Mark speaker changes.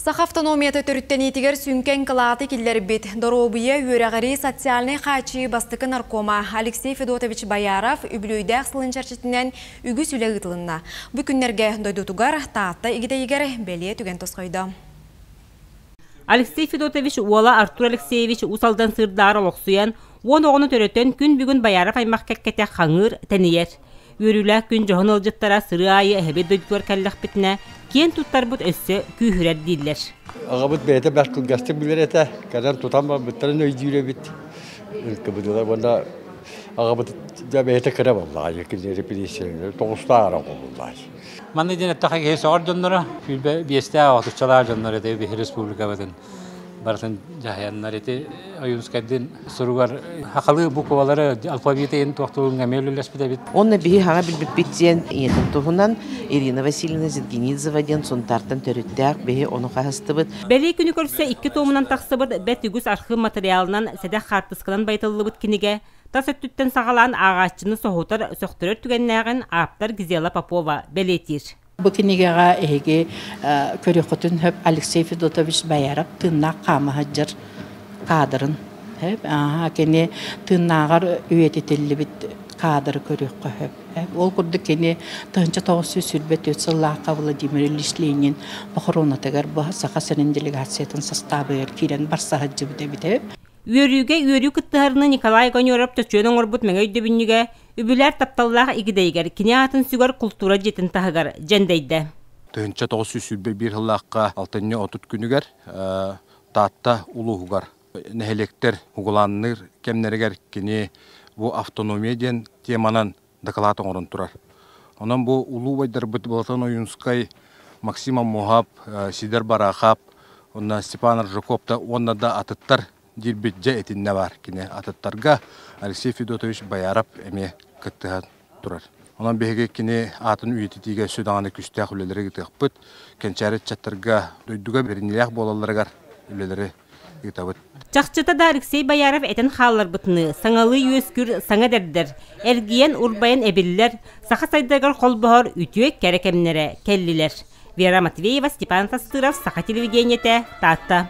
Speaker 1: Сах автономията төрүттенитигер сүнкен кылааты киллер бит. Доробуя үйрәгәри социальный хачи бастыкы наркома Алексей Федотович Бояров үбілөйдәк сылынчарчытынан үгі сүлі ғытылынна. Бұ күннерге дойдутугар таатта игидейгер беле түген тосқойды.
Speaker 2: Алексей Федотович уола Артур Алексеевич усалдан сырдары лоқсуян, он оғыны төрөтен күн бүгін Бояров аймақ кәккәте қаңыр тәнейер. Үрілі күн жоғын ылжыттара сыры айы әбет дойдуар кәлләқ бітіне кен туттар бұд өссі күйірер дейділер.
Speaker 3: Ағабыт бәйті бәш күлгәсті білер әті, кәден тұтан ба бұттарын өйдейілі біт. Бұдылар бұнда ағабыт бәйті кірі болла, екінде репрессиялар, тоғыста ара болла.
Speaker 4: Маны ден әттіға кейсі ор жонлары, бесте ағатышчалар жонлары әті бейхі республика бәдін. Баратын жахаяннар әті ойынскайден сұруғар хақалы бұқывалары алфавитейін тоқтылығын әмейлілес біде бит.
Speaker 5: Онна бігі хаға білбіт бітсен етін тұғынан Ирина Васильевна Зингенидзова ден сонтартан төріттәк бігі оны қағысты бұд.
Speaker 2: Бәлей күні көрсе 2 томынан тақсы бұд бәт үгіз архив материалынан сәдәк қартысқынан байтылы бұд кенеге тас өттіттен сағалан ағашчыны соғытыр соқтырыр түгеннәғін Аптар Гизела Попова бәлетер.
Speaker 6: Бұл кенегеға әйге көріқұтын хөп Алексей Федотович Бояров тынна қамы жыр қадырын. Кене тыннағар үйететелі біт қадыры көріққы хөп. Ол күрді кене тұхынча 900 сүрбет өтсіллаққа Владимир Ильич Ленин бұқыронатығар бұл сақа сәрін делегациятын составы еркерен барсаға жібіде біде.
Speaker 2: Үйерюге үйерю кыттыгарыны Николай Гонyorов төчөнің орбут мәңі өйдөбінніге үбілер тапталлағы игідейгер, кіне атын сүгар культура жетін тағығар жәндейді.
Speaker 7: Тұхынча 900 сүрбе бір хыллаққа алтынне отут күнігер, таатта улуғығар. Нәхелектер ұғыланыныр кемнерігер кіне бұл автономия теманан докладын орын тұрар. Онан бұл улу байдар бұт болатын ойынскай Максима Мухаб, Сидер Барахаб, Степан Ржаковта, онна да атыттар дирбетже этинне бар кине атыттарга Алексей Федотович Бояров эме кыттыга турар. Онан беге кине атын үйетитиге сөдаңаны күстәк үлелері гитыппыт, кенчәрет чаттарга дойдуга беринилек болаларгар үлелері гитабыт.
Speaker 2: Чақчыта да Алексей Бояров этен халлар бытны, саңалы юескүр саңа дәрдер, әргиен урбайын әбелілер, сақа сайдагар қолбығар үтіек кәрекемнері келлілер. Вера Матвеева, Степан Тастыров, Сақа телевидениеті, Таатта.